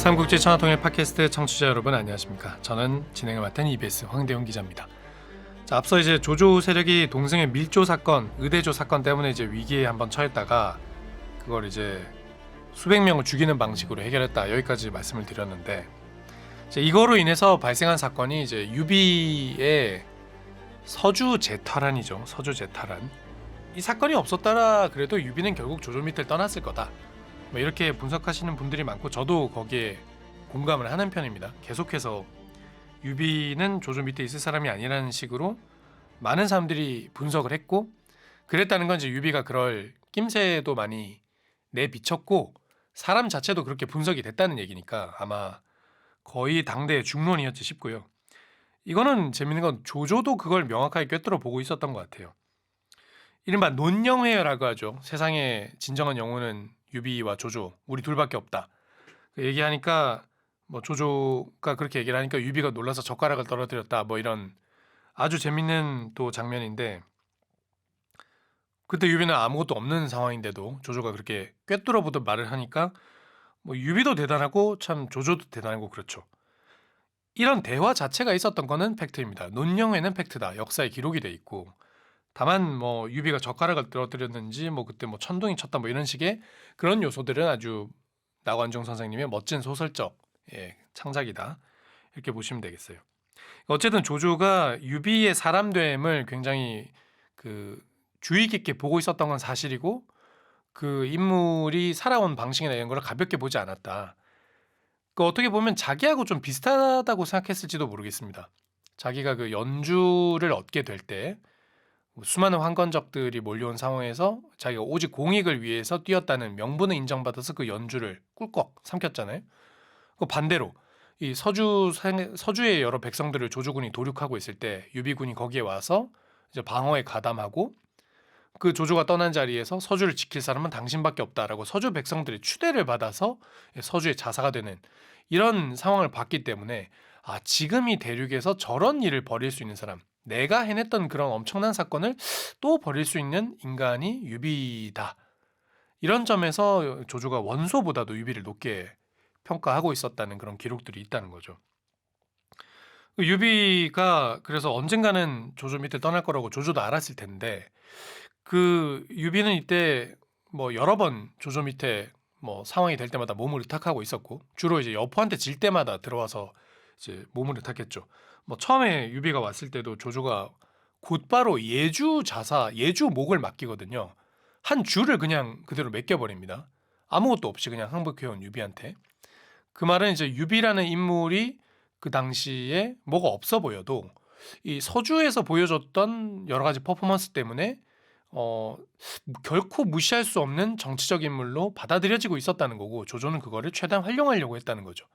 삼국지 천하통일 팟캐스트 청취자 여러분 안녕하십니까? 저는 진행을 맡은 EBS 황대훈 기자입니다. 자, 앞서 이제 조조 세력이 동승의 밀조 사건, 의대조 사건 때문에 이제 위기에 한번 처했다가 그걸 이제 수백 명을 죽이는 방식으로 해결했다, 여기까지 말씀을 드렸는데, 이제 이거로 인해서 발생한 사건이 이제 유비의 서주 재탈환이죠. 서주 재탈환. 이 사건이 없었더라 그래도 유비는 결국 조조 밑을 떠났을 거다, 뭐 이렇게 분석하시는 분들이 많고 저도 거기에 공감을 하는 편입니다. 계속해서 유비는 조조 밑에 있을 사람이 아니라는 식으로 많은 사람들이 분석을 했고, 그랬다는 건 이제 유비가 그럴 낌새도 많이 내비쳤고 사람 자체도 그렇게 분석이 됐다는 얘기니까 아마 거의 당대의 중론이었지 싶고요. 이거는 재밌는 건 조조도 그걸 명확하게 꿰뚫어 보고 있었던 것 같아요. 이른바 논영회라고 하죠. 세상의 진정한 영웅은 유비와 조조, 우리 둘밖에 없다. 그 얘기하니까 뭐 조조가 그렇게 얘기를 하니까 유비가 놀라서 젓가락을 떨어뜨렸다, 뭐 이런 아주 재밌는 또 장면인데, 그때 유비는 아무것도 없는 상황인데도 조조가 그렇게 꿰뚫어 보듯 말을 하니까 뭐 유비도 대단하고 참 조조도 대단하고 그렇죠. 이런 대화 자체가 있었던 거는 팩트입니다. 논영회는 팩트다. 역사에 기록이 돼 있고, 다만 뭐 유비가 젓가락을 떨어뜨렸는지 뭐 그때 뭐 천둥이 쳤다 뭐 이런 식의 그런 요소들은 아주 나관중 선생님의 멋진 소설적 창작이다, 이렇게 보시면 되겠어요. 어쨌든 조조가 유비의 사람됨을 굉장히 그 주의 깊게 보고 있었던 건 사실이고, 그 인물이 살아온 방식이나 이런 걸 가볍게 보지 않았다. 그 어떻게 보면 자기하고 좀 비슷하다고 생각했을지도 모르겠습니다. 자기가 그 연주를 얻게 될 때 수많은 황건적들이 몰려온 상황에서 자기가 오직 공익을 위해서 뛰었다는 명분을 인정받아서 그 연주를 꿀꺽 삼켰잖아요. 그 반대로 이 서주의 여러 백성들을 조조군이 도륙하고 있을 때 유비군이 거기에 와서 이제 방어에 가담하고, 그 조조가 떠난 자리에서 서주를 지킬 사람은 당신밖에 없다라고 서주 백성들의 추대를 받아서 서주의 자사가 되는 이런 상황을 봤기 때문에, 아, 지금 이 대륙에서 저런 일을 벌일 수 있는 사람, 내가 해냈던 그런 엄청난 사건을 또 벌일 수 있는 인간이 유비다. 이런 점에서 조조가 원소보다도 유비를 높게 평가하고 있었다는 그런 기록들이 있다는 거죠. 유비가 그래서 언젠가는 조조 밑을 떠날 거라고 조조도 알았을 텐데, 그 유비는 이때 뭐 여러 번 조조 밑에 뭐 상황이 될 때마다 몸을 의탁하고 있었고, 주로 이제 여포한테 질 때마다 들어와서 이제 몸을 의탁했죠. 뭐 처음에 유비가 왔을 때도 조조가 곧바로 예주 자사, 예주 목을 맡기거든요. 한 줄을 그냥 그대로 맡겨버립니다. 아무것도 없이 그냥 항복해온 유비한테. 그 말은 이제 유비라는 인물이 그 당시에 뭐가 없어 보여도 이 서주에서 보여줬던 여러 가지 퍼포먼스 때문에 결코 무시할 수 없는 정치적 인물로 받아들여지고 있었다는 거고, 조조는 그거를 최대한 활용하려고 했다는 거죠.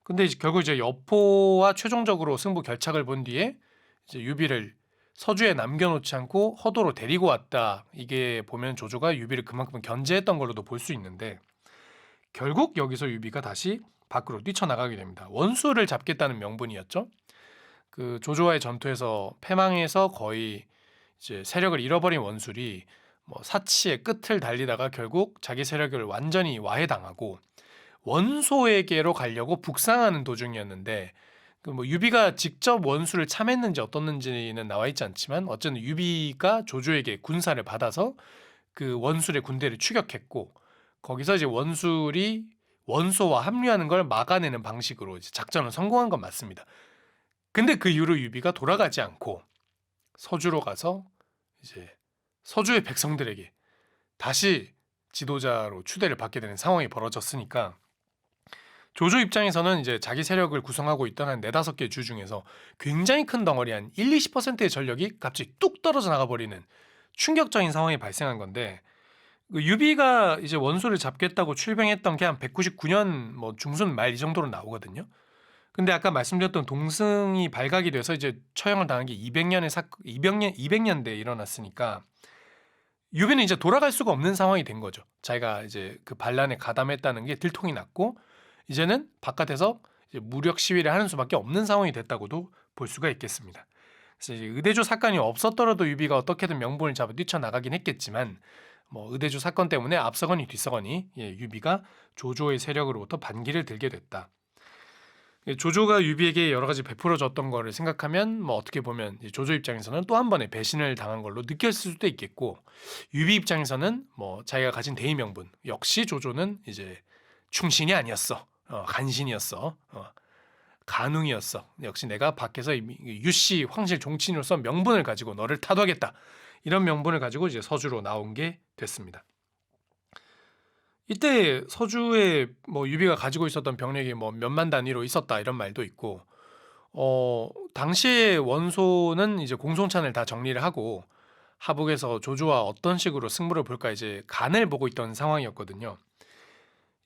근데 이제 결국 이제 여포와 최종적으로 승부 결착을 본 뒤에 이제 유비를 서주에 남겨놓지 않고 허도로 데리고 왔다. 이게 보면 조조가 유비를 그만큼 견제했던 걸로도 볼 수 있는데, 결국 여기서 유비가 다시 밖으로 뛰쳐나가게 됩니다. 원수를 잡겠다는 명분이었죠. 그 조조와의 전투에서 패망해서 거의 이제 세력을 잃어버린 원술이 뭐 사치의 끝을 달리다가 결국 자기 세력을 완전히 와해당하고 원소에게로 가려고 북상하는 도중이었는데, 그 뭐 유비가 직접 원수를 참했는지 어떻는지는 나와 있지 않지만 어쨌든 유비가 조조에게 군사를 받아서 그 원술의 군대를 추격했고, 거기서 이제 원술이 원소와 합류하는 걸 막아내는 방식으로 이제 작전을 성공한 건 맞습니다. 근데 그 이후로 유비가 돌아가지 않고 서주로 가서 이제 서주의 백성들에게 다시 지도자로 추대를 받게 되는 상황이 벌어졌으니까, 조조 입장에서는 이제 자기 세력을 구성하고 있던 한 4-5개 주 중에서 굉장히 큰 덩어리 한 1-20%의 전력이 갑자기 뚝 떨어져 나가버리는 충격적인 상황이 발생한 건데, 그 유비가 이제 원소를 잡겠다고 출병했던 게 한 199년 뭐 중순 말 이 정도로 나오거든요. 근데 아까 말씀드렸던 동승이 발각이 돼서 이제 처형을 당한 게 200년대에 일어났으니까 유비는 이제 돌아갈 수가 없는 상황이 된 거죠. 자기가 이제 그 반란에 가담했다는 게 들통이 났고, 이제는 바깥에서 이제 무력 시위를 하는 수밖에 없는 상황이 됐다고도 볼 수가 있겠습니다. 그래서 이제 의대조 사건이 없었더라도 유비가 어떻게든 명분을 잡아 뛰쳐나가긴 했겠지만, 뭐 의대주 사건 때문에 앞서거니 뒤서거니 유비가 조조의 세력으로부터 반기를 들게 됐다. 조조가 유비에게 여러 가지 베풀어줬던 거를 생각하면 뭐 어떻게 보면 조조 입장에서는 또 한 번의 배신을 당한 걸로 느꼈을 수도 있겠고, 유비 입장에서는 뭐 자기가 가진 대의 명분, 역시 조조는 이제 충신이 아니었어, 간신이었어, 간웅이었어. 역시 내가 밖에서 유씨 황실 종친으로서 명분을 가지고 너를 타도하겠다, 이런 명분을 가지고 이제 서주로 나온 게 됐습니다. 이때 서주에 뭐 유비가 가지고 있었던 병력이 뭐 몇만 단위로 있었다 이런 말도 있고, 당시에 원소는 이제 공송찬을 다 정리를 하고 하북에서 조조와 어떤 식으로 승부를 볼까 이제 간을 보고 있던 상황이었거든요.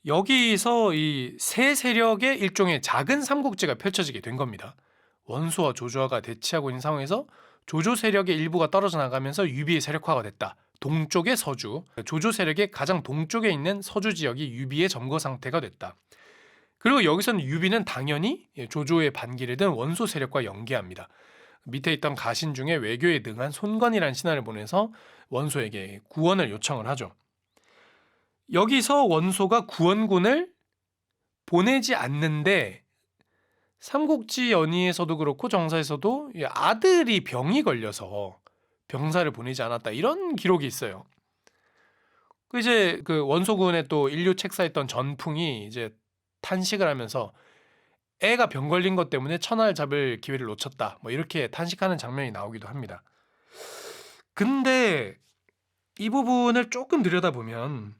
여기서 이 세 세력의 일종의 작은 삼국지가 펼쳐지게 된 겁니다. 원소와 조조가 대치하고 있는 상황에서 조조 세력의 일부가 떨어져 나가면서 유비의 세력화가 됐다. 동쪽의 서주, 조조 세력의 가장 동쪽에 있는 서주 지역이 유비의 점거 상태가 됐다. 그리고 여기서는 유비는 당연히 조조의 반기를 든 원소 세력과 연계합니다. 밑에 있던 가신 중에 외교에 능한 손건이라는 신하를 보내서 원소에게 구원을 요청을 하죠. 여기서 원소가 구원군을 보내지 않는데, 삼국지 연의에서도 그렇고 정사에서도 아들이 병이 걸려서 병사를 보내지 않았다, 이런 기록이 있어요. 이제 그 원소군의 또 인류 책사였던 전풍이 이제 탄식을 하면서 애가 병 걸린 것 때문에 천하를 잡을 기회를 놓쳤다, 뭐 이렇게 탄식하는 장면이 나오기도 합니다. 근데 이 부분을 조금 들여다보면,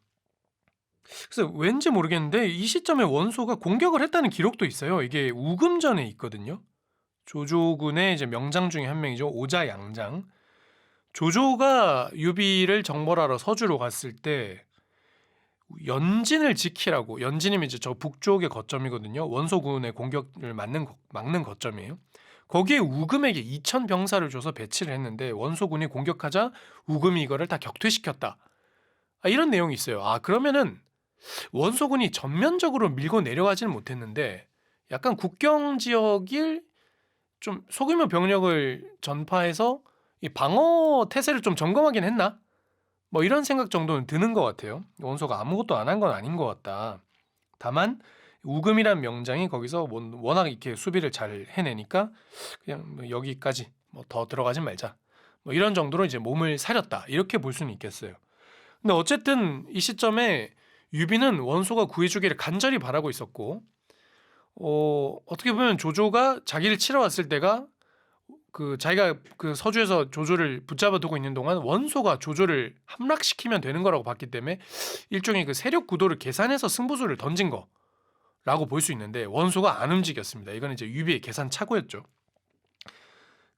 그래서 왠지 모르겠는데 이 시점에 원소가 공격을 했다는 기록도 있어요. 이게 우금전에 있거든요. 조조군의 이제 명장 중에 한 명이죠. 오자양장. 조조가 유비를 정벌하러 서주로 갔을 때 연진을 지키라고, 연진이면 이제 저 북쪽의 거점이거든요. 원소군의 공격을 막는 거점이에요. 거기에 우금에게 2,000병사를 줘서 배치를 했는데 원소군이 공격하자 우금이 이거를 다 격퇴시켰다, 이런 내용이 있어요. 그러면은 원소군이 전면적으로 밀고 내려가지는 못했는데 약간 국경 지역을 좀 소규모 병력을 전파해서 이 방어 태세를 좀 점검하긴 했나? 뭐 이런 생각 정도는 드는 것 같아요. 원소가 아무것도 안 한 건 아닌 것 같다. 다만 우금이란 명장이 거기서 워낙 이렇게 수비를 잘 해내니까 그냥 뭐 여기까지 뭐 더 들어가지 말자, 뭐 이런 정도로 이제 몸을 사렸다, 이렇게 볼 수는 있겠어요. 근데 어쨌든 이 시점에 유비는 원소가 구해주기를 간절히 바라고 있었고, 어떻게 보면 조조가 자기를 치러 왔을 때가 자기가 그 서주에서 조조를 붙잡아 두고 있는 동안 원소가 조조를 함락시키면 되는 거라고 봤기 때문에 일종의 그 세력 구도를 계산해서 승부수를 던진 거라고 볼 수 있는데, 원소가 안 움직였습니다. 이건 이제 유비의 계산 착오였죠.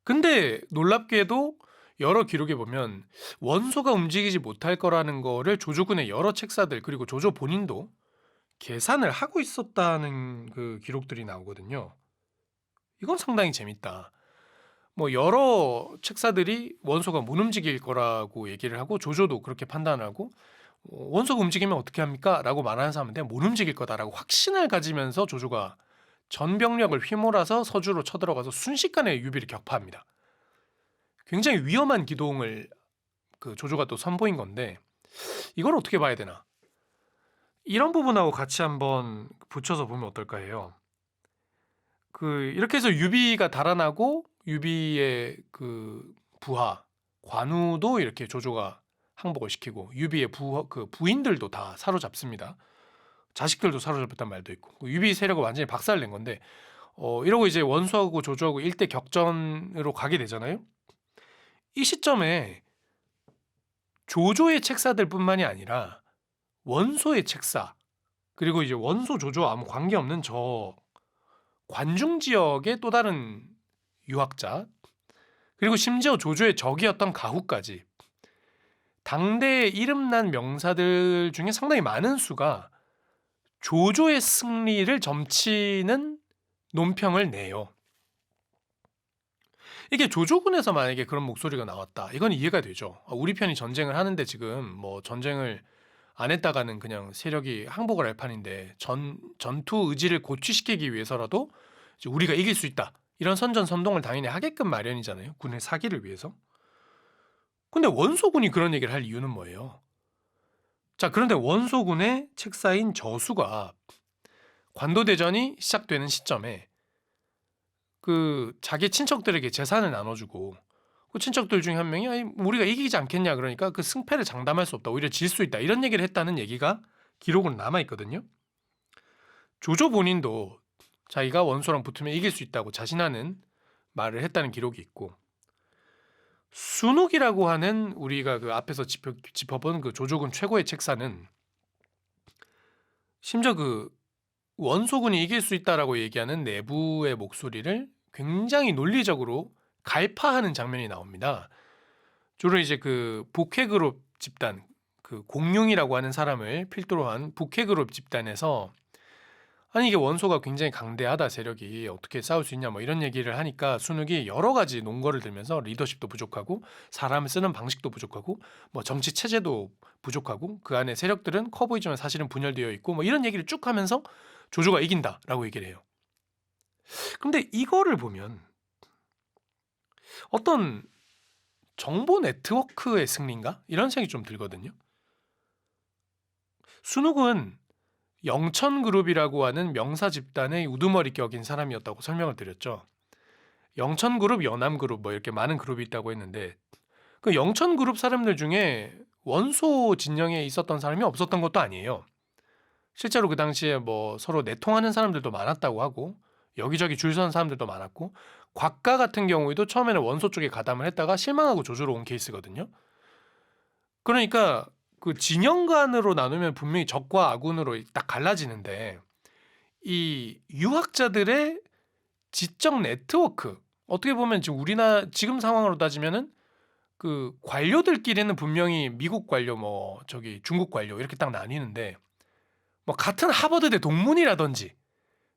근데 놀랍게도 여러 기록에 보면 원소가 움직이지 못할 거라는 거를 조조군의 여러 책사들 그리고 조조 본인도 계산을 하고 있었다는 그 기록들이 나오거든요. 이건 상당히 재밌다. 뭐 여러 책사들이 원소가 못 움직일 거라고 얘기를 하고 조조도 그렇게 판단하고, 원소가 움직이면 어떻게 합니까? 라고 말하는 사람한테 못 움직일 거다라고 확신을 가지면서 조조가 전병력을 휘몰아서 서주로 쳐들어가서 순식간에 유비를 격파합니다. 굉장히 위험한 기동을 그 조조가 또 선보인 건데, 이걸 어떻게 봐야 되나? 이런 부분하고 같이 한번 붙여서 보면 어떨까 해요. 이렇게 해서 유비가 달아나고 유비의 그 부하 관우도 이렇게 조조가 항복을 시키고 유비의 부인들도 다 사로잡습니다. 자식들도 사로잡혔단 말도 있고, 유비 세력을 완전히 박살낸 건데, 이러고 이제 원소하고 조조하고 일대 격전으로 가게 되잖아요. 이 시점에 조조의 책사들뿐만이 아니라 원소의 책사, 그리고 이제 원소 조조와 아무 관계없는 저 관중 지역의 또 다른 유학자, 그리고 심지어 조조의 적이었던 가후까지 당대에 이름난 명사들 중에 상당히 많은 수가 조조의 승리를 점치는 논평을 내요. 이게 조조군에서 만약에 그런 목소리가 나왔다, 이건 이해가 되죠. 우리 편이 전쟁을 하는데 지금 뭐 전쟁을 안 했다가는 그냥 세력이 항복을 할 판인데 전투 의지를 고취시키기 위해서라도 이제 우리가 이길 수 있다, 이런 선전선동을 당연히 하게끔 마련이잖아요. 군의 사기를 위해서. 근데 원소군이 그런 얘기를 할 이유는 뭐예요? 자, 그런데 원소군의 책사인 저수가 관도대전이 시작되는 시점에 그 자기 친척들에게 재산을 나눠주고 그 친척들 중에 한 명이 아니, 우리가 이기지 않겠냐 그러니까 그 승패를 장담할 수 없다. 오히려 질 수 있다. 이런 얘기를 했다는 얘기가 기록으로 남아있거든요. 조조 본인도 자기가 원소랑 붙으면 이길 수 있다고 자신하는 말을 했다는 기록이 있고 순욱이라고 하는 우리가 그 앞에서 짚어본 그 조조군 최고의 책사는 심지어 그 원소군이 이길 수 있다라고 얘기하는 내부의 목소리를 굉장히 논리적으로 갈파하는 장면이 나옵니다. 주로 이제 그 북해그룹 집단, 그 공룡이라고 하는 사람을 필두로 한 북해그룹 집단에서 아니 이게 원소가 굉장히 강대하다 세력이 어떻게 싸울 수 있냐 뭐 이런 얘기를 하니까 순욱이 여러 가지 논거를 들면서 리더십도 부족하고 사람을 쓰는 방식도 부족하고 뭐 정치 체제도 부족하고 그 안에 세력들은 커 보이지만 사실은 분열되어 있고 뭐 이런 얘기를 쭉 하면서 조조가 이긴다라고 얘기를 해요. 근데 이거를 보면 어떤 정보 네트워크의 승리인가? 이런 생각이 좀 들거든요. 순욱은 영천그룹이라고 하는 명사 집단의 우두머리 격인 사람이었다고 설명을 드렸죠. 영천그룹, 연암그룹 뭐 이렇게 많은 그룹이 있다고 했는데 그 영천그룹 사람들 중에 원소 진영에 있었던 사람이 없었던 것도 아니에요. 실제로 그 당시에 뭐 서로 내통하는 사람들도 많았다고 하고 여기저기 줄 서는 사람들도 많았고 곽가 같은 경우에도 처음에는 원소 쪽에 가담을 했다가 실망하고 조조로 온 케이스거든요. 그러니까 그 진영 간으로 나누면 분명히 적과 아군으로 딱 갈라지는데 이 유학자들의 지적 네트워크 어떻게 보면 지금 우리나라 지금 상황으로 따지면은 그 관료들끼리는 분명히 미국 관료 뭐 저기 중국 관료 이렇게 딱 나뉘는데 뭐 같은 하버드대 동문이라든지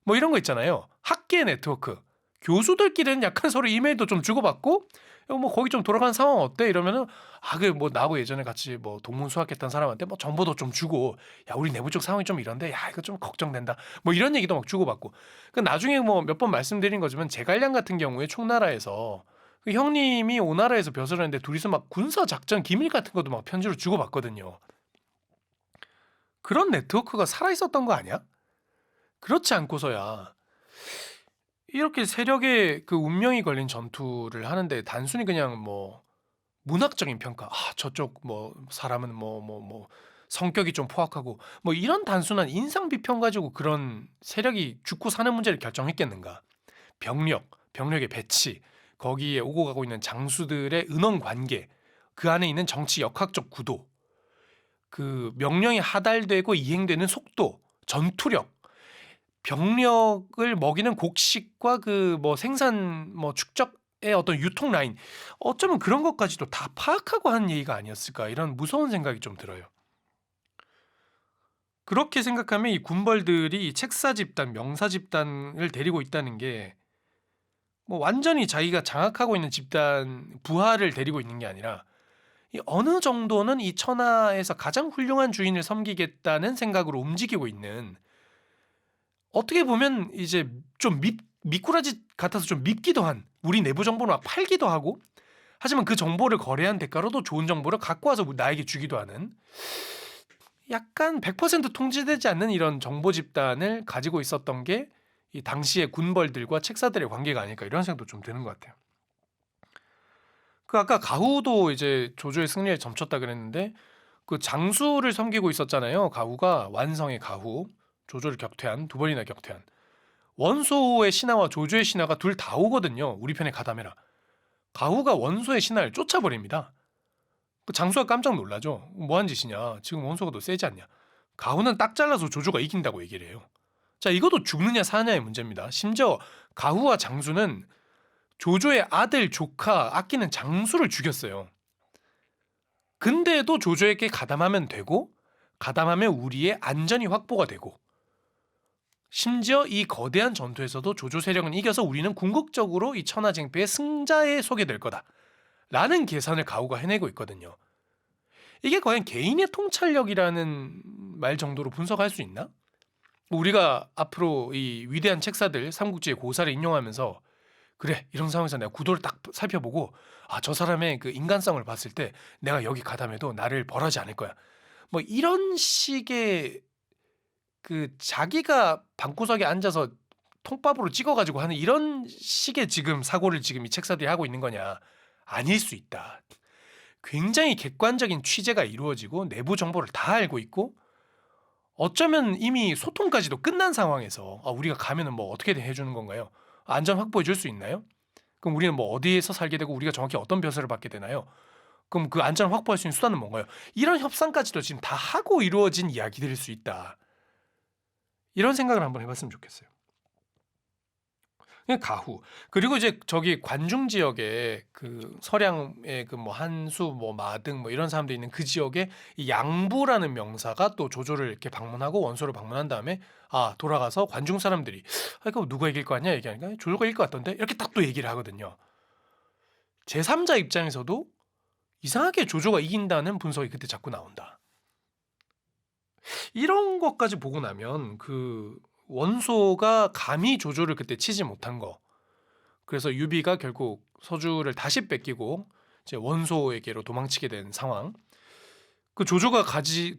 뭐 이런 거 있잖아요. 학계 네트워크. 교수들끼리는 약간 서로 이메일도 좀 주고받고 뭐 거기 좀 돌아가는 상황 어때? 이러면은 그 뭐 나하고 예전에 같이 뭐 동문 수학했던 사람한테 뭐 정보도 좀 주고 야 우리 내부적 상황이 좀 이런데 야 이거 좀 걱정된다. 뭐 이런 얘기도 막 주고받고. 그 나중에 뭐 몇 번 말씀드린 거지만 제갈량 같은 경우에 총나라에서 그 형님이 오나라에서 벼슬을 했는데 둘이서 막 군사 작전 기밀 같은 것도 막 편지로 주고받거든요. 그런 네트워크가 살아 있었던 거 아니야? 그렇지 않고서야 이렇게 세력의 그 운명이 걸린 전투를 하는데 단순히 그냥 뭐 문학적인 평가, 저쪽 뭐 사람은 뭐 성격이 좀 포악하고 뭐 이런 단순한 인상 비평 가지고 그런 세력이 죽고 사는 문제를 결정했겠는가? 병력의 배치, 거기에 오고 가고 있는 장수들의 은원 관계, 그 안에 있는 정치 역학적 구도, 그 명령이 하달되고 이행되는 속도, 전투력, 병력을 먹이는 곡식과 그 뭐 생산 뭐 축적의 어떤 유통 라인 어쩌면 그런 것까지도 다 파악하고 한 얘기가 아니었을까 이런 무서운 생각이 좀 들어요. 그렇게 생각하면 이 군벌들이 책사 집단, 명사 집단을 데리고 있다는 게 뭐 완전히 자기가 장악하고 있는 집단 부하를 데리고 있는 게 아니라 이 어느 정도는 이 천하에서 가장 훌륭한 주인을 섬기겠다는 생각으로 움직이고 있는 어떻게 보면 이제 좀 미꾸라지 같아서 좀 밉기도 한 우리 내부 정보를 막 팔기도 하고 하지만 그 정보를 거래한 대가로도 좋은 정보를 갖고 와서 나에게 주기도 하는 약간 100% 통제되지 않는 이런 정보 집단을 가지고 있었던 게 이 당시의 군벌들과 책사들의 관계가 아닐까 이런 생각도 좀 드는 것 같아요. 그 아까 가후도 이제 조조의 승리에 점쳤다 그랬는데 그 장수를 섬기고 있었잖아요. 가후가 완성의 가후 조조를 격퇴한 두 번이나 격퇴한 원소의 신하와 조조의 신하가 둘 다 오거든요. 우리 편에 가담해라. 가후가 원소의 신하를 쫓아버립니다. 그 장수가 깜짝 놀라죠. 뭐한 짓이냐. 지금 원소가 더 세지 않냐. 가후는 딱 잘라서 조조가 이긴다고 얘기를 해요. 자, 이것도 죽느냐 사느냐의 문제입니다. 심지어 가후와 장수는 조조의 아들, 조카, 아끼는 장수를 죽였어요. 근데도 조조에게 가담하면 되고 가담하면 우리의 안전이 확보가 되고 심지어 이 거대한 전투에서도 조조 세력은 이겨서 우리는 궁극적으로 이 천하쟁패의 승자에 소개될 거다 라는 계산을 가후가 해내고 있거든요. 이게 과연 개인의 통찰력이라는 말 정도로 분석할 수 있나? 우리가 앞으로 이 위대한 책사들 삼국지의 고사를 인용하면서 그래 이런 상황에서 내가 구도를 딱 살펴보고 저 사람의 그 인간성을 봤을 때 내가 여기 가담해도 나를 벌하지 않을 거야. 뭐 이런 식의 그 자기가 방구석에 앉아서 통밥으로 찍어 가지고 하는 이런 식의 지금 사고를 지금 이 책사들이 하고 있는 거냐? 아닐 수 있다. 굉장히 객관적인 취재가 이루어지고 내부 정보를 다 알고 있고 어쩌면 이미 소통까지도 끝난 상황에서 우리가 가면은 뭐 어떻게 해주는 건가요? 안전 확보해 줄 수 있나요? 그럼 우리는 뭐 어디에서 살게 되고 우리가 정확히 어떤 벼슬을 받게 되나요? 그럼 그 안전을 확보할 수 있는 수단은 뭔가요? 이런 협상까지도 지금 다 하고 이루어진 이야기들일 수 있다. 이런 생각을 한번 해봤으면 좋겠어요. 그냥 가후. 그리고 이제 저기 관중 지역에 그 서량의 그 뭐 한수 뭐 마등 뭐 이런 사람들이 있는 그 지역에 이 양부라는 명사가 또 조조를 이렇게 방문하고 원소를 방문한 다음에 돌아가서 관중 사람들이 이거 누가 이길 것 같냐 얘기하니까 조조가 이길 것 같던데 이렇게 딱 또 얘기를 하거든요. 제3자 입장에서도 이상하게 조조가 이긴다는 분석이 그때 자꾸 나온다. 이런 것까지 보고 나면 그 원소가 감히 조조를 그때 치지 못한 거. 그래서 유비가 결국 서주를 다시 뺏기고 이제 원소에게로 도망치게 된 상황. 그 조조가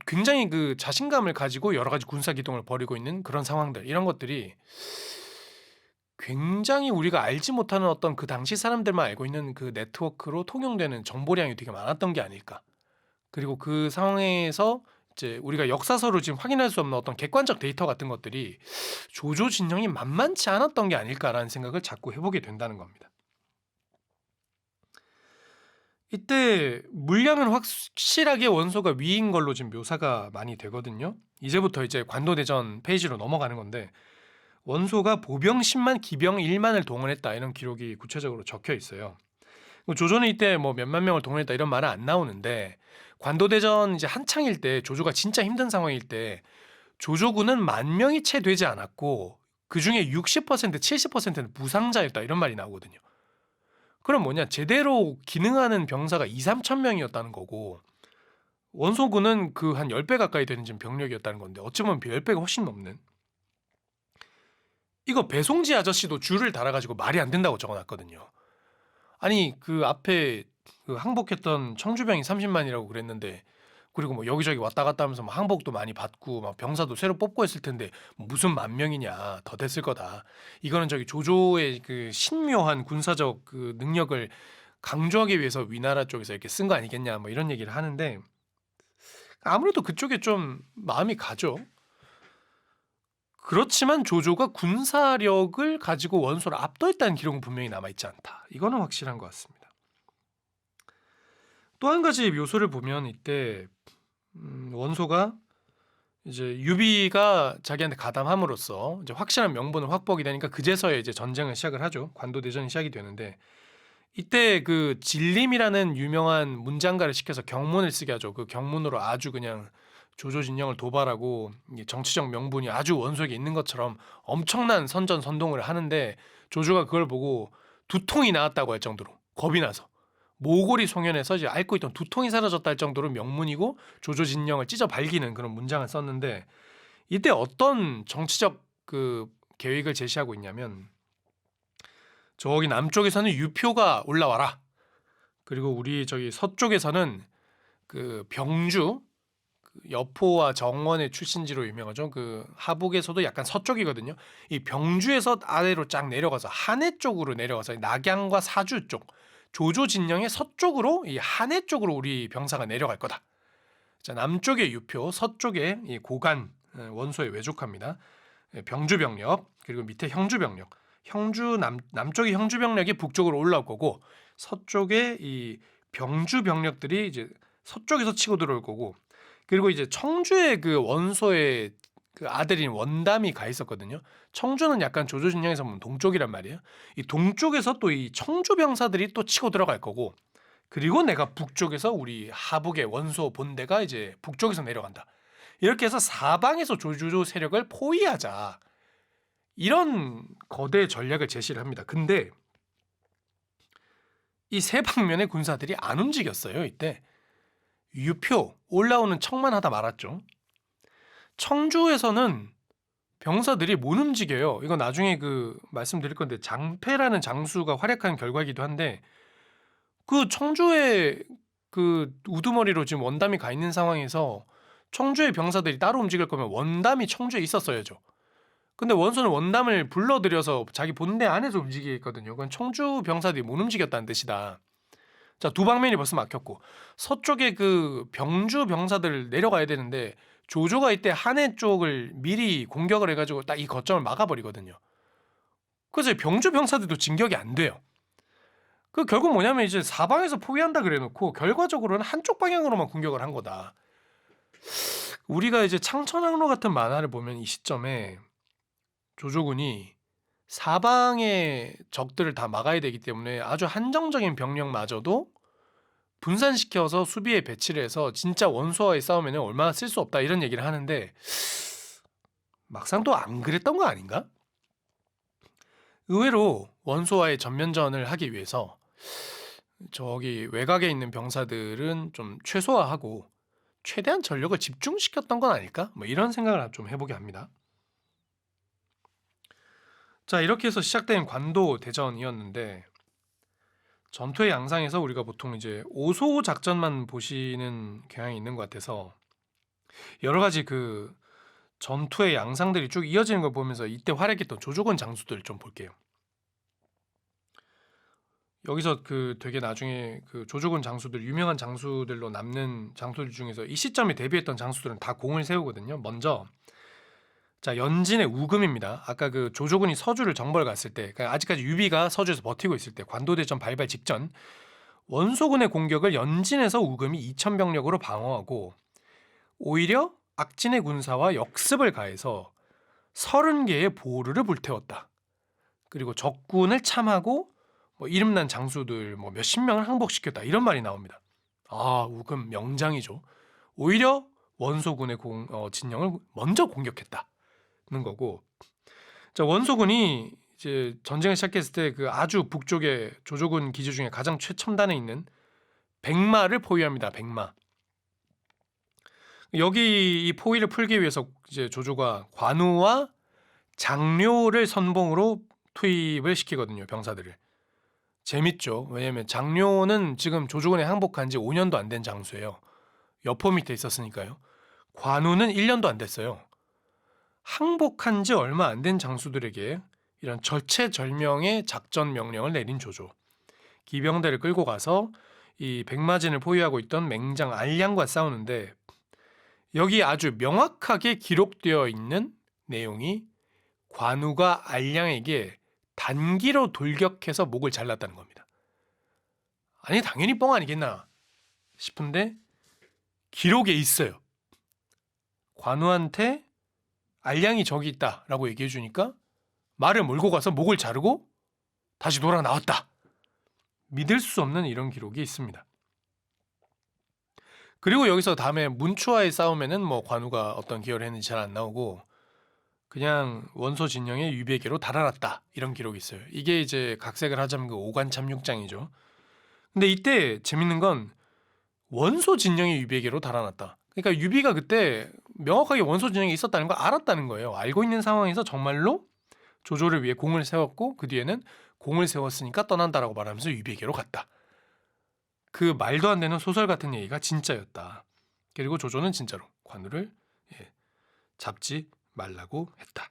굉장히 그 자신감을 가지고 여러 가지 군사 기동을 벌이고 있는 그런 상황들, 이런 것들이 굉장히 우리가 알지 못하는 어떤 그 당시 사람들만 알고 있는 그 네트워크로 통용되는 정보량이 되게 많았던 게 아닐까. 그리고 그 상황에서 이제 우리가 역사서로 지금 확인할 수 없는 어떤 객관적 데이터 같은 것들이 조조 진영이 만만치 않았던 게 아닐까라는 생각을 자꾸 해보게 된다는 겁니다. 이때 물량은 확실하게 원소가 위인 걸로 지금 묘사가 많이 되거든요. 이제부터 이제 관도대전 페이지로 넘어가는 건데 원소가 보병 10만, 기병 1만을 동원했다 이런 기록이 구체적으로 적혀 있어요. 조조는 이때 뭐 몇만 명을 동원했다 이런 말은 안 나오는데 관도대전 이제 한창일 때 조조가 진짜 힘든 상황일 때 조조군은 10,000명이 채 되지 않았고 그 중에 60%, 70%는 부상자였다 이런 말이 나오거든요. 그럼 뭐냐, 제대로 기능하는 병사가 2, 3천 명이었다는 거고 원소군은 그 한 10배 가까이 되는 지금 병력이었다는 건데 어찌보면 10배가 훨씬 넘는. 이거 배송지 아저씨도 줄을 달아가지고 말이 안 된다고 적어놨거든요. 아니 그 앞에 그 항복했던 청주병이 30만이라고 그랬는데 그리고 뭐 여기저기 왔다 갔다 하면서 뭐 항복도 많이 받고 막 병사도 새로 뽑고 했을 텐데 무슨 10,000명이냐, 더 됐을 거다. 이거는 저기 조조의 그 신묘한 군사적 그 능력을 강조하기 위해서 위나라 쪽에서 이렇게 쓴 거 아니겠냐 뭐 이런 얘기를 하는데 아무래도 그쪽에 좀 마음이 가죠. 그렇지만 조조가 군사력을 가지고 원소를 압도했다는 기록은 분명히 남아있지 않다. 이거는 확실한 것 같습니다. 또 한 가지 묘소를 보면 이때 원소가 이제 유비가 자기한테 가담함으로써 이제 확실한 명분을 확보하게 되니까 그제서야 이제 전쟁을 시작을 하죠. 관도대전이 시작이 되는데 이때 그 진림이라는 유명한 문장가를 시켜서 경문을 쓰게 하죠. 그 경문으로 아주 그냥 조조 진영을 도발하고 정치적 명분이 아주 원소에게 있는 것처럼 엄청난 선전선동을 하는데 조조가 그걸 보고 두통이 나왔다고 할 정도로 겁이 나서 모골이 송연해서 이제 앓고 있던 두통이 사라졌다 할 정도로 명문이고 조조 진영을 찢어 발기는 그런 문장을 썼는데 이때 어떤 정치적 그 계획을 제시하고 있냐면 저기 남쪽에서는 유표가 올라와라. 그리고 우리 저기 서쪽에서는 그 병주 여포와 정원의 출신지로 유명하죠. 그 하북에서도 약간 서쪽이거든요. 이 병주에서 아래로 쫙 내려가서 한해 쪽으로 내려가서 낙양과 사주 쪽 조조 진영의 서쪽으로 이 한해 쪽으로 우리 병사가 내려갈 거다. 자, 남쪽의 유표, 서쪽의 이 고간 원소의 외족합니다. 병주 병력 그리고 밑에 형주 병력. 남쪽의 형주 병력이 북쪽으로 올라올 거고 서쪽의 이 병주 병력들이 이제 서쪽에서 치고 들어올 거고 그리고 이제 청주의 그 원소의 그 아들인 원담이 가 있었거든요. 청주는 약간 조조 진영에서 보면 동쪽이란 말이에요. 이 동쪽에서 또 이 청주 병사들이 또 치고 들어갈 거고 그리고 내가 북쪽에서 우리 하북의 원소 본대가 이제 북쪽에서 내려간다. 이렇게 해서 사방에서 조조 세력을 포위하자. 이런 거대 전략을 제시를 합니다. 근데 이 세 방면의 군사들이 안 움직였어요. 이때 유표 올라오는 척만 하다 말았죠. 청주에서는 병사들이 못 움직여요. 이거 나중에 그 말씀드릴 건데 장패라는 장수가 활약한 결과이기도 한데 그 청주에 그 우두머리로 지금 원담이 가 있는 상황에서 청주의 병사들이 따로 움직일 거면 원담이 청주에 있었어야죠. 근데 원소는 원담을 불러들여서 자기 본대 안에서 움직이겠거든요. 그건 청주 병사들이 못 움직였다는 뜻이다. 자, 두 방면이 벌써 막혔고 서쪽에 그 병주 병사들 내려가야 되는데 조조가 이때 한해 쪽을 미리 공격을 해가지고 딱 이 거점을 막아버리거든요. 그래서 병주 병사들도 진격이 안 돼요. 그 결국 뭐냐면 이제 사방에서 포위한다 그래놓고 결과적으로는 한쪽 방향으로만 공격을 한 거다. 우리가 이제 창천항로 같은 만화를 보면 이 시점에 조조군이 사방의 적들을 다 막아야 되기 때문에 아주 한정적인 병력마저도 분산시켜서 수비에 배치를 해서 진짜 원소와의 싸움에는 얼마나 쓸 수 없다 이런 얘기를 하는데 막상 또 안 그랬던 거 아닌가? 의외로 원소와의 전면전을 하기 위해서 저기 외곽에 있는 병사들은 좀 최소화하고 최대한 전력을 집중시켰던 건 아닐까? 뭐 이런 생각을 좀 해보게 합니다. 자, 이렇게 해서 시작된 관도 대전이었는데 전투의 양상에서 우리가 보통 이제 오소 작전만 보시는 경향이 있는 것 같아서 여러 가지 그 전투의 양상들이 쭉 이어지는 걸 보면서 이때 활약했던 조조군 장수들 좀 볼게요. 여기서 그 되게 나중에 그 조조군 장수들 유명한 장수들로 남는 장수들 중에서 이 시점에 데뷔했던 장수들은 다 공을 세우거든요. 먼저 자, 연진의 우금입니다. 아까 그 조조군이 서주를 정벌 갔을 때, 그러니까 아직까지 유비가 서주에서 버티고 있을 때 관도대전 발발 직전 원소군의 공격을 연진에서 우금이 2,000병력으로 방어하고 오히려 악진의 군사와 역습을 가해서 30개의 보루를 불태웠다. 그리고 적군을 참하고 뭐 이름난 장수들 뭐 몇십 명을 항복시켰다 이런 말이 나옵니다. 아, 우금 명장이죠. 오히려 원소군의 진영을 먼저 공격했다는 거고. 자, 원소군이 이제 전쟁을 시작했을 때 그 아주 북쪽에 조조군 기지 중에 가장 최첨단에 있는 백마를 포위합니다. 백마. 여기 이 포위를 풀기 위해서 이제 조조가 관우와 장료를 선봉으로 투입을 시키거든요. 병사들을. 재밌죠. 왜냐면 장료는 지금 조조군에 항복한 지 5년도 안 된 장수예요. 여포 밑에 있었으니까요. 관우는 1년도 안 됐어요. 항복한 지 얼마 안 된 장수들에게 이런 절체절명의 작전 명령을 내린 조조. 기병대를 끌고 가서 이 백마진을 포위하고 있던 맹장 알량과 싸우는데 여기 아주 명확하게 기록되어 있는 내용이 관우가 알량에게 단기로 돌격해서 목을 잘랐다는 겁니다. 아니 당연히 뻥 아니겠나 싶은데 기록에 있어요. 관우한테 알량이 저기 있다라고 얘기해 주니까 말을 몰고 가서 목을 자르고 다시 돌아 나왔다. 믿을 수 없는 이런 기록이 있습니다. 그리고 여기서 다음에 문추와의 싸움에는 뭐 관우가 어떤 기여를 했는지 잘 안 나오고 그냥 원소 진영의 유비에게로 달아났다 이런 기록이 있어요. 이게 이제 각색을 하자면 그 오관참육장이죠. 근데 이때 재밌는 건 원소 진영의 유비에게로 달아났다. 그러니까 유비가 그때 명확하게 원소 진영에 있었다는 걸 알았다는 거예요. 알고 있는 상황에서 정말로 조조를 위해 공을 세웠고 그 뒤에는 공을 세웠으니까 떠난다라고 말하면서 유비에게로 갔다. 그 말도 안 되는 소설 같은 얘기가 진짜였다. 그리고 조조는 진짜로 관우를 잡지 말라고 했다.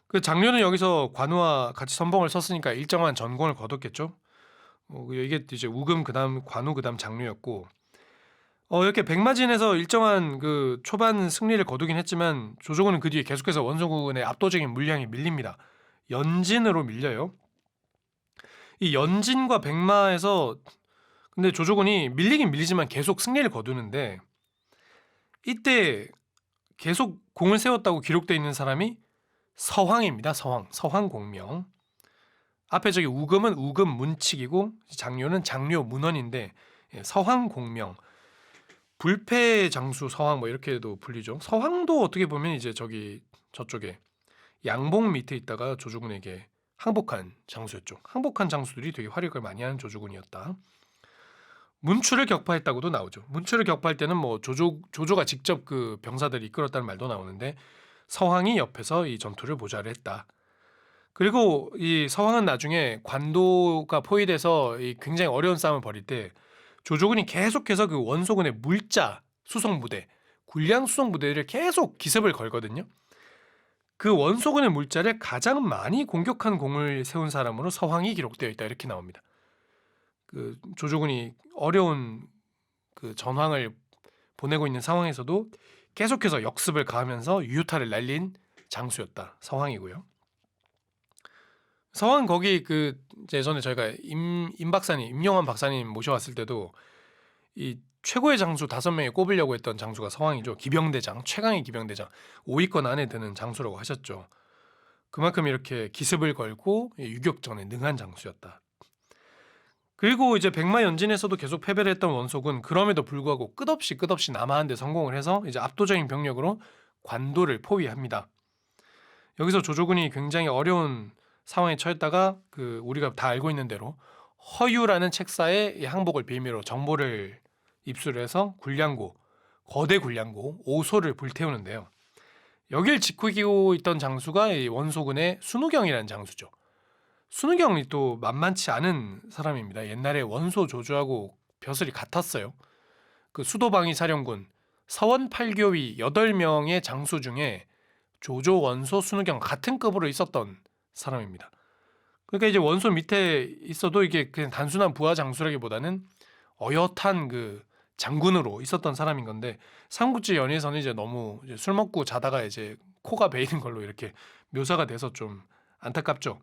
그 장료는 여기서 관우와 같이 선봉을 섰으니까 일정한 전공을 거뒀겠죠. 이게 이제 우금 그다음 관우 그다음 장료였고 이렇게 백마진에서 일정한 그 초반 승리를 거두긴 했지만 조조군은 그 뒤에 계속해서 원소군의 압도적인 물량이 밀립니다. 연진으로 밀려요. 이 연진과 백마에서 근데 조조군이 밀리긴 밀리지만 계속 승리를 거두는데 이때 계속 공을 세웠다고 기록되어 있는 사람이 서황입니다. 서황 공명. 앞에 저기 우금은 우금 문칙이고 장료는 장료 문헌인데 서황 공명. 불패 장수 서황 뭐 이렇게도 불리죠. 서황도 어떻게 보면 이제 저쪽에 양봉 밑에 있다가 조조군에게 항복한 장수였죠. 항복한 장수들이 되게 활약을 많이 하는 조조군이었다. 문추를 격파했다고도 나오죠. 문추를 격파할 때는 뭐 조조가 직접 그 병사들을 이끌었다는 말도 나오는데 서황이 옆에서 이 전투를 보좌를 했다. 그리고 이 서황은 나중에 관도가 포위돼서 이 굉장히 어려운 싸움을 벌일 때 조조군이 계속해서 그 원소군의 물자 수송부대, 군량 수송부대를 계속 기습을 걸거든요. 그 원소군의 물자를 가장 많이 공격한 공을 세운 사람으로 서황이 기록되어 있다 이렇게 나옵니다. 그 조조군이 어려운 그 전황을 보내고 있는 상황에서도 계속해서 역습을 가하면서 유효타를 날린 장수였다. 서황이고요. 서황 거기 그 예전에 저희가 임 박사님, 임영환 박사님 모셔왔을 때도 이 최고의 장수 5명에 꼽으려고 했던 장수가 서황이죠. 기병대장, 최강의 기병대장, 5위권 안에 드는 장수라고 하셨죠. 그만큼 이렇게 기습을 걸고 유격전에 능한 장수였다. 그리고 이제 백마연진에서도 계속 패배를 했던 원소군, 그럼에도 불구하고 끝없이 남하한 데 성공을 해서 이제 압도적인 병력으로 관도를 포위합니다. 여기서 조조군이 굉장히 어려운 상황에 처했다가 그 우리가 다 알고 있는 대로 허유라는 책사의 이 항복을 빌미로 정보를 입수를 해서 군량고, 거대 군량고 오소를 불태우는데요. 여길 지키고 있던 장수가 이 원소군의 순우경이라는 장수죠. 순우경이 또 만만치 않은 사람입니다. 옛날에 원소 조조하고 벼슬이 같았어요. 그 수도방위 사령군 서원 8교위 8명의 장수 중에 조조, 원소, 순우경 같은 급으로 있었던 사람입니다. 그러니까 이제 원소 밑에 있어도 이게 그냥 단순한 부하 장수라기보다는 어엿한 그 장군으로 있었던 사람인 건데, 삼국지 연의에서는 이제 너무 이제 술 먹고 자다가 이제 코가 베이는 걸로 이렇게 묘사가 돼서 좀 안타깝죠.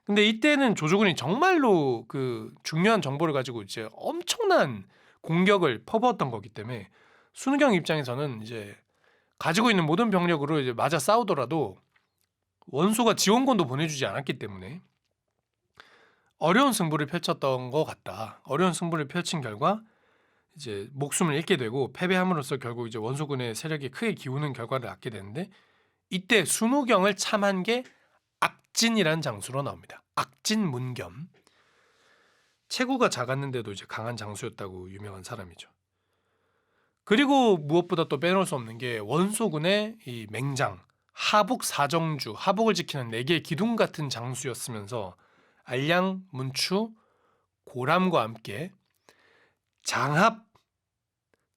근데 이때는 조조군이 정말로 그 중요한 정보를 가지고 이제 엄청난 공격을 퍼부었던 거기 때문에 순우경 입장에서는 이제 가지고 있는 모든 병력으로 이제 맞아 싸우더라도 원소가 지원군도 보내주지 않았기 때문에 어려운 승부를 펼쳤던 것 같다. 어려운 승부를 펼친 결과 이제 목숨을 잃게 되고 패배함으로써 결국 이제 원소군의 세력이 크게 기우는 결과를 낳게 되는데, 이때 순우경을 참한 게 악진이라는 장수로 나옵니다. 악진 문겸. 체구가 작았는데도 이제 강한 장수였다고 유명한 사람이죠. 그리고 무엇보다 또 빼놓을 수 없는 게 원소군의 이 맹장 하북 사정주, 하북을 지키는 4개의 기둥 같은 장수였으면서 알량, 문추, 고람과 함께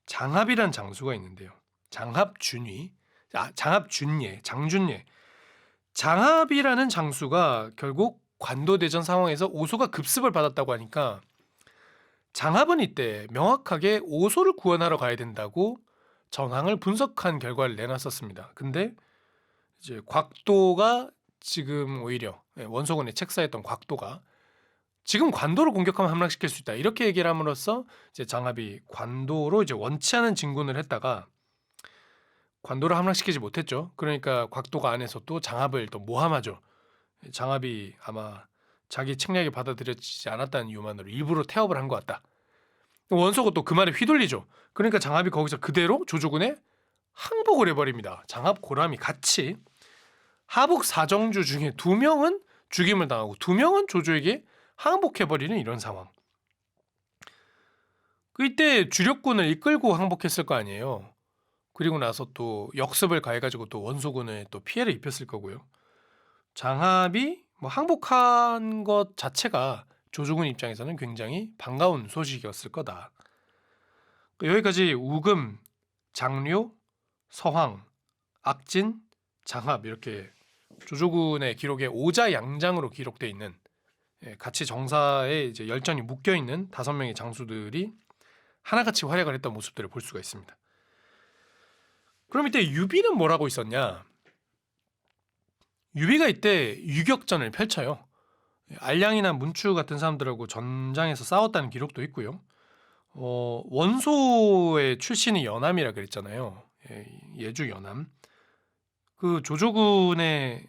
장합이란 장수가 있는데요. 장합준예, 장준예. 장합이라는 장수가 결국 관도대전 상황에서 오소가 급습을 받았다고 하니까 장합은 이때 명확하게 오소를 구원하러 가야 된다고 전황을 분석한 결과를 내놨었습니다. 근데 이제 곽도가 지금 오히려 원소군의 책사였던 곽도가 지금 관도를 공격하면 함락시킬 수 있다 이렇게 얘기를 함으로써 이제 장합이 관도로 이제 원치 않은 진군을 했다가 관도를 함락시키지 못했죠. 그러니까 곽도가 안에서 또 장합을 또 모함하죠. 장합이 아마 자기 책략이 받아들여지지 않았다는 이유만으로 일부러 태업을 한 것 같다. 원소가 또 그 말에 휘둘리죠. 그러니까 장합이 거기서 그대로 조조군에 항복을 해버립니다. 장합, 고람이 같이 하북 사정주 중에 2명은 죽임을 당하고 2명은 조조에게 항복해버리는 이런 상황. 그때 주력군을 이끌고 항복했을 거 아니에요. 그리고 나서 또 역습을 가해가지고 또 원소군에 또 피해를 입혔을 거고요. 장합이 뭐 항복한 것 자체가 조조군 입장에서는 굉장히 반가운 소식이었을 거다. 여기까지 우금, 장료, 서황, 악진, 장합 이렇게 조조군의 기록에 오자양장으로 기록되어 있는 같이 정사에 이제 열전이 묶여 있는 5명의 장수들이 하나같이 활약을 했던 모습들을 볼 수가 있습니다. 그럼 이때 유비는 뭘 하고 있었냐? 유비가 이때 유격전을 펼쳐요. 알량이나 문추 같은 사람들하고 전장에서 싸웠다는 기록도 있고요. 원소의 출신이 연암이라 그랬잖아요. 예주 연암. 그 조조군의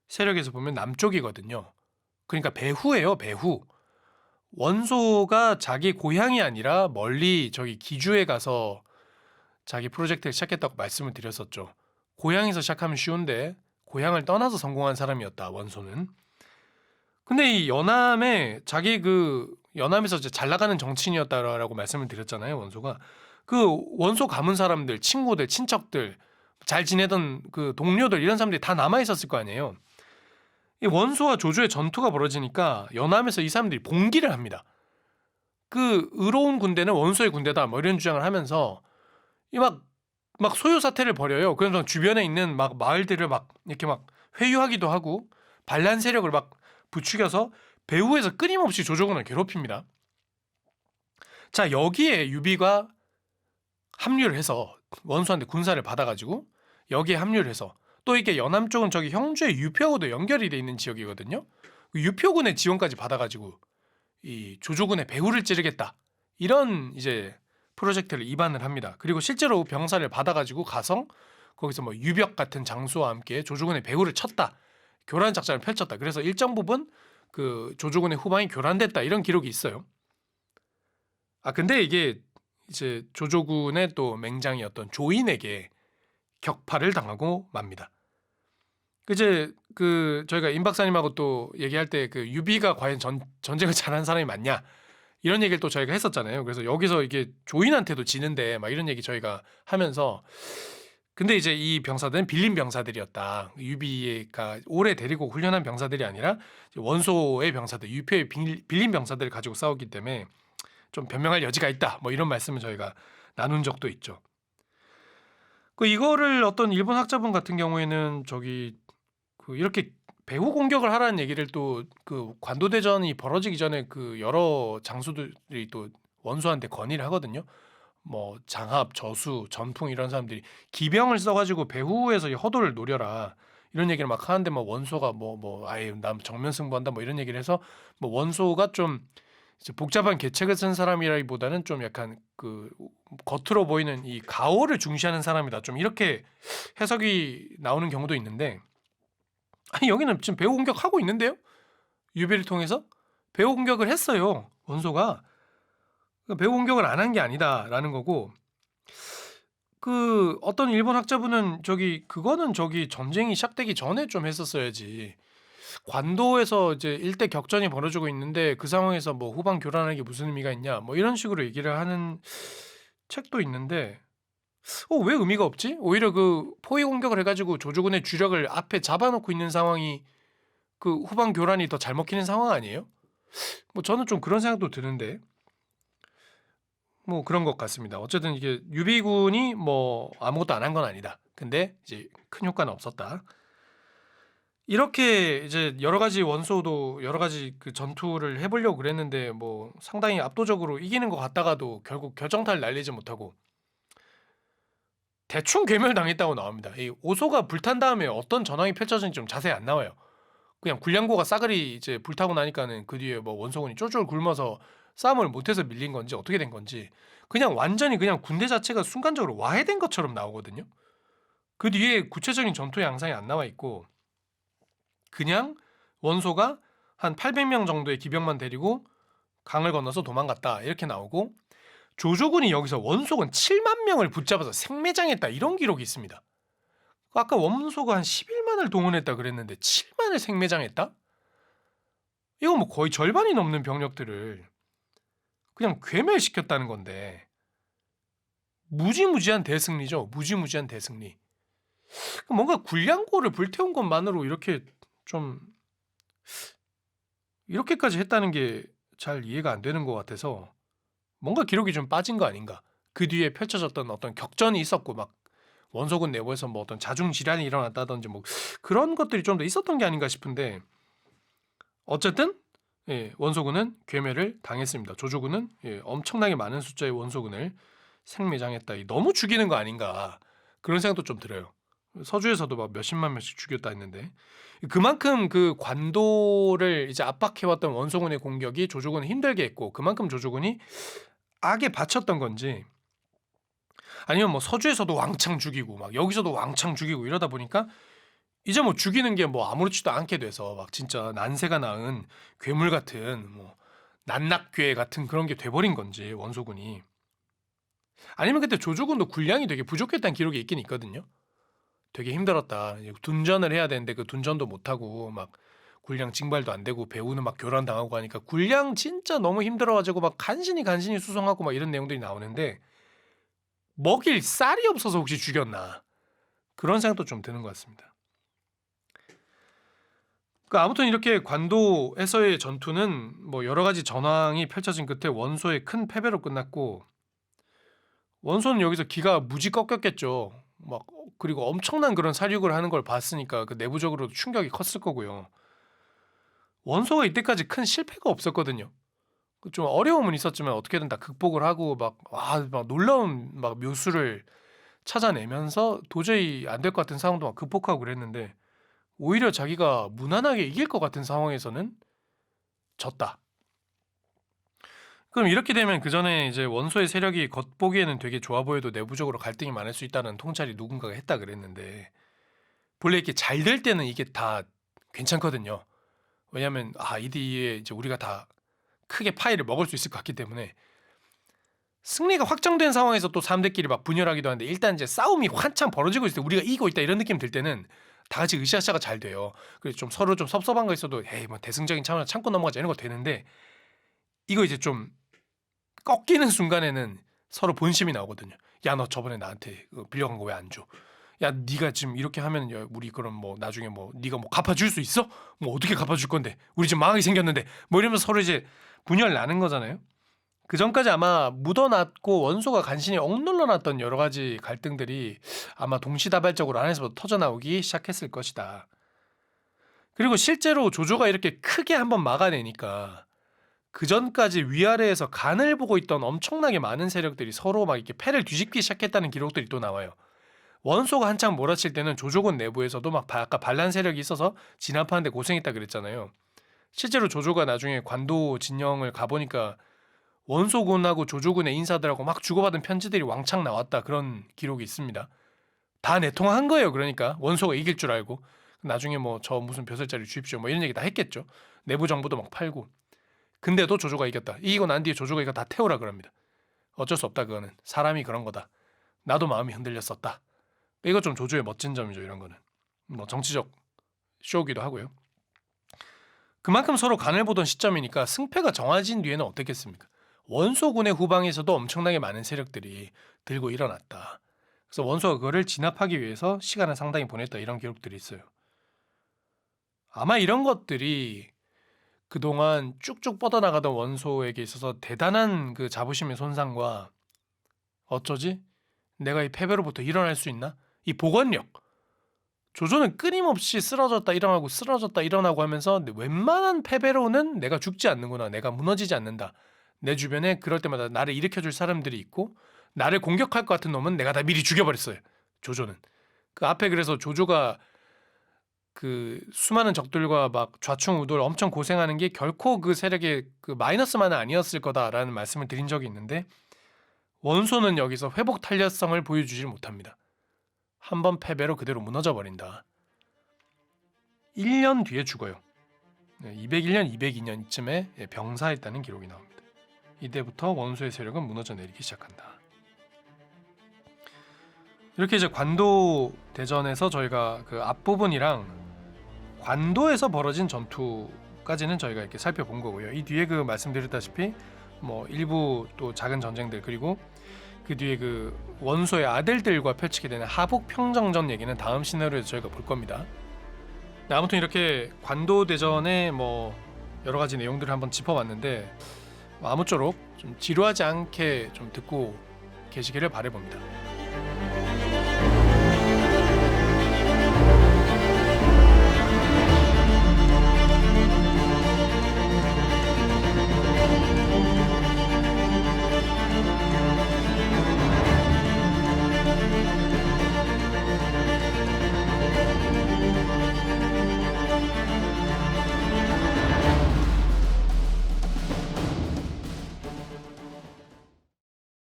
세력에서 보면 남쪽이거든요. 그러니까 배후예요, 배후. 원소가 자기 고향이 아니라 멀리 저기 기주에 가서 자기 프로젝트를 시작했다고 말씀을 드렸었죠. 고향에서 시작하면 쉬운데 고향을 떠나서 성공한 사람이었다, 원소는. 근데 이 연암에 자기 그 연암에서 이제 잘 나가는 정치인이었다라고 말씀을 드렸잖아요, 원소가. 그 원소 가문 사람들, 친구들, 친척들, 잘 지내던 그 동료들 이런 사람들이 다 남아 있었을 거 아니에요. 이 원소와 조조의 전투가 벌어지니까 연암에서 이 사람들이 봉기를 합니다. 그 의로운 군대는 원소의 군대다 뭐 이런 주장을 하면서 이 막 소요 사태를 벌여요. 그래서 주변에 있는 막 마을들을 막 이렇게 막 회유하기도 하고 반란 세력을 막 부추겨서 배후에서 끊임없이 조조군을 괴롭힙니다. 자, 여기에 유비가 합류를 해서 원소한테 군사를 받아가지고 여기에 합류를 해서 또 이게 연암 쪽은 저기 형주의 유표하고도 연결이 돼 있는 지역이거든요. 그 유표군의 지원까지 받아가지고 이 조조군의 배후를 찌르겠다 이런 이제 프로젝트를 입안을 합니다. 그리고 실제로 병사를 받아가지고 가서 거기서 뭐 유벽 같은 장수와 함께 조조군의 배후를 쳤다, 교란 작전을 펼쳤다. 그래서 일정 부분 그 조조군의 후방이 교란됐다 이런 기록이 있어요. 아 근데 이게 이제 조조군의 또 맹장이었던 조인에게 격파를 당하고 맙니다. 이제 그 저희가 임 박사님하고 또 얘기할 때 그 유비가 과연 전쟁을 잘하는 사람이 맞냐 이런 얘기를 또 저희가 했었잖아요. 그래서 여기서 이게 조인한테도 지는데 막 이런 얘기 저희가 하면서 근데 이제 이 병사들은 빌린 병사들이었다. 유비가 오래 데리고 훈련한 병사들이 아니라 원소의 병사들, 유표의 빌린 병사들을 가지고 싸웠기 때문에 좀 변명할 여지가 있다. 뭐 이런 말씀을 저희가 나눈 적도 있죠. 그 이거를 어떤 일본 학자분 같은 경우에는 저기 그 이렇게 배후 공격을 하라는 얘기를 또 그 관도대전이 벌어지기 전에 그 여러 장수들이 또 원소한테 건의를 하거든요. 뭐 장합, 저수, 전풍 이런 사람들이 기병을 써가지고 배후에서 허도를 노려라 이런 얘기를 막 하는데 뭐 원소가 뭐 아예 남 정면 승부한다 뭐 이런 얘기를 해서 뭐 원소가 좀 이제 복잡한 계책을 쓴 사람이라기보다는 좀 약간 그 겉으로 보이는 이 가오를 중시하는 사람이다 좀 이렇게 해석이 나오는 경우도 있는데 아니 여기는 지금 배후 공격하고 있는데요. 유비를 통해서 배후 공격을 했어요. 원소가 배후 공격을 안 한 게 아니다라는 거고 그 어떤 일본 학자분은 저기 그거는 저기 전쟁이 시작되기 전에 좀 했었어야지. 관도에서 이제 일대 격전이 벌어지고 있는데 그 상황에서 뭐 후방 교란하는 게 무슨 의미가 있냐 뭐 이런 식으로 얘기를 하는 책도 있는데 왜 의미가 없지? 오히려 그 포위 공격을 해가지고 조조군의 주력을 앞에 잡아놓고 있는 상황이 그 후방 교란이 더 잘 먹히는 상황 아니에요? 뭐 저는 좀 그런 생각도 드는데 뭐 그런 것 같습니다. 어쨌든 이게 유비군이 뭐 아무것도 안 한 건 아니다. 근데 이제 큰 효과는 없었다. 이렇게 이제 여러 가지 원소도 여러 가지 그 전투를 해보려고 그랬는데 뭐 상당히 압도적으로 이기는 것 같다가도 결국 결정타를 날리지 못하고 대충 괴멸당했다고 나옵니다. 이 오소가 불탄 다음에 어떤 전황이 펼쳐진지 좀 자세히 안 나와요. 그냥 굴량고가 싸그리 이제 불타고 나니까는 그 뒤에 뭐 원소군이 쫄쫄 굶어서 싸움을 못해서 밀린 건지 어떻게 된 건지 그냥 완전히 그냥 군대 자체가 순간적으로 와해된 것처럼 나오거든요. 그 뒤에 구체적인 전투의 양상이 안 나와 있고 그냥 원소가 한 800명 정도의 기병만 데리고 강을 건너서 도망갔다 이렇게 나오고 조조군이 여기서 원소군 7만 명을 붙잡아서 생매장했다 이런 기록이 있습니다. 아까 원소가 한 11만을 동원했다 그랬는데 7만을 생매장했다? 이건 뭐 거의 절반이 넘는 병력들을 그냥 괴멸시켰다는 건데 무지무지한 대승리죠. 무지무지한 대승리. 뭔가 굴량고를 불태운 것만으로 이렇게 좀 이렇게까지 했다는 게 잘 이해가 안 되는 것 같아서 뭔가 기록이 좀 빠진 거 아닌가. 그 뒤에 펼쳐졌던 어떤 격전이 있었고 막 원소군 내부에서 뭐 어떤 자중 질환이 일어났다든지 뭐 그런 것들이 좀 더 있었던 게 아닌가 싶은데 어쨌든 예, 원소군은 괴멸을 당했습니다. 조조군은 예, 엄청나게 많은 숫자의 원소군을 생매장했다. 너무 죽이는 거 아닌가 그런 생각도 좀 들어요. 서주에서도 막 몇십만 명씩 죽였다 했는데 그만큼 그 관도를 이제 압박해왔던 원소군의 공격이 조조군을 힘들게 했고 그만큼 조조군이 악에 바쳤던 건지 아니면 뭐 서주에서도 왕창 죽이고 막 여기서도 왕창 죽이고 이러다 보니까 이제 뭐 죽이는 게 뭐 아무렇지도 않게 돼서 막 진짜 난세가 낳은 괴물 같은 뭐 난낙괴 같은 그런 게 돼버린 건지 원소군이 아니면 그때 조조군도 군량이 되게 부족했다는 기록이 있긴 있거든요. 되게 힘들었다. 둔전을 해야 되는데 그 둔전도 못하고 막 군량 징발도 안 되고 배우는 막 교란 당하고 하니까 군량 진짜 너무 힘들어가지고 막 간신히 수송하고 막 이런 내용들이 나오는데 먹일 쌀이 없어서 혹시 죽였나 그런 생각도 좀 드는 것 같습니다. 그러니까 아무튼 이렇게 관도에서의 전투는 뭐 여러 가지 전황이 펼쳐진 끝에 원소의 큰 패배로 끝났고 원소는 여기서 기가 무지 꺾였겠죠. 막 그리고 엄청난 그런 사륙을 하는 걸 봤으니까 그 내부적으로도 충격이 컸을 거고요. 원소가 이때까지 큰 실패가 없었거든요. 좀 어려움은 있었지만 어떻게든 다 극복을 하고 막 놀라운 막 묘수를 찾아내면서 도저히 안 될 것 같은 상황도 막 극복하고 그랬는데 오히려 자기가 무난하게 이길 것 같은 상황에서는 졌다. 그럼 이렇게 되면 그 전에 이제 원소의 세력이 겉보기에는 되게 좋아 보여도 내부적으로 갈등이 많을 수 있다는 통찰이 누군가가 했다 그랬는데 본래 이렇게 잘 될 때는 이게 다 괜찮거든요. 왜냐하면 이 뒤에 이제 우리가 다 크게 파이를 먹을 수 있을 것 같기 때문에 승리가 확정된 상황에서 또 사람들끼리 막 분열하기도 하는데 일단 이제 싸움이 한참 벌어지고 있을 때 우리가 이기고 있다 이런 느낌 들 때는 다 같이 으쌰으쌰가 잘 돼요. 그래서 좀 서로 좀 섭섭한 거 있어도 에이 뭐 대승적인 차원에서 참고 넘어가자 이런 거 되는데 이거 이제 좀 꺾이는 순간에는 서로 본심이 나오거든요. 야 너 저번에 나한테 빌려간 거 왜 안 줘? 야 네가 지금 이렇게 하면 우리 그럼 뭐 나중에 뭐 네가 뭐 갚아줄 수 있어? 뭐 어떻게 갚아줄 건데? 우리 지금 망하게 생겼는데 뭐 이러면서 서로 이제 분열 나는 거잖아요. 그 전까지 아마 묻어놨고 원소가 간신히 억눌러놨던 여러 가지 갈등들이 아마 동시다발적으로 안에서부터 터져나오기 시작했을 것이다. 그리고 실제로 조조가 이렇게 크게 한번 막아내니까 그 전까지 위아래에서 간을 보고 있던 엄청나게 많은 세력들이 서로 막 이렇게 패를 뒤집기 시작했다는 기록들이 또 나와요. 원소가 한창 몰아칠 때는 조조군 내부에서도 막 아까 반란 세력이 있어서 진압하는데 고생했다 그랬잖아요. 실제로 조조가 나중에 관도 진영을 가보니까 원소군하고 조조군의 인사들하고 막 주고받은 편지들이 왕창 나왔다 그런 기록이 있습니다. 다 내통한 거예요. 그러니까 원소가 이길 줄 알고 나중에 뭐 저 무슨 벼슬자리 주십시오 뭐 이런 얘기 다 했겠죠. 내부 정보도 막 팔고. 근데도 조조가 이겼다. 이기고 난 뒤에 조조가 이거 다 태우라 그럽니다. 어쩔 수 없다 그거는. 사람이 그런 거다. 나도 마음이 흔들렸었다. 이거 좀 조조의 멋진 점이죠. 이런 거는. 뭐 정치적 쇼기도 하고요. 그만큼 서로 간을 보던 시점이니까 승패가 정해진 뒤에는 어떻겠습니까? 원소군의 후방에서도 엄청나게 많은 세력들이 들고 일어났다. 그래서 원소가 그거를 진압하기 위해서 시간을 상당히 보냈다. 이런 기록들이 있어요. 아마 이런 것들이 그동안 쭉쭉 뻗어나가던 원소에게 있어서 대단한 그 자부심의 손상과 어쩌지? 내가 이 패배로부터 일어날 수 있나? 이 복원력. 조조는 끊임없이 쓰러졌다 일어나고 쓰러졌다 일어나고 하면서 웬만한 패배로는 내가 죽지 않는구나. 내가 무너지지 않는다. 내 주변에 그럴 때마다 나를 일으켜줄 사람들이 있고 나를 공격할 것 같은 놈은 내가 다 미리 죽여버렸어요. 조조는. 그 앞에 그래서 조조가 그 수많은 적들과 막 좌충우돌 엄청 고생하는 게 결코 그 세력의 그 마이너스만은 아니었을 거다라는 말씀을 드린 적이 있는데 원소는 여기서 회복 탄력성을 보여주질 못합니다. 한번 패배로 그대로 무너져 버린다. 1년 뒤에 죽어요. 201년, 202년 이쯤에 병사했다는 기록이 나옵니다. 이때부터 원소의 세력은 무너져 내리기 시작한다. 이렇게 이제 관도 대전에서 저희가 그 앞부분이랑 관도에서 벌어진 전투까지는 저희가 이렇게 살펴본 거고요. 이 뒤에 그 말씀드렸다시피 뭐 일부 또 작은 전쟁들 그리고 그 뒤에 그 원소의 아들들과 펼치게 되는 하북 평정전 얘기는 다음 시나리오에서 저희가 볼 겁니다. 네, 아무튼 이렇게 관도 대전의 뭐 여러 가지 내용들을 한번 짚어봤는데 아무쪼록 좀 지루하지 않게 좀 듣고 계시기를 바라봅니다.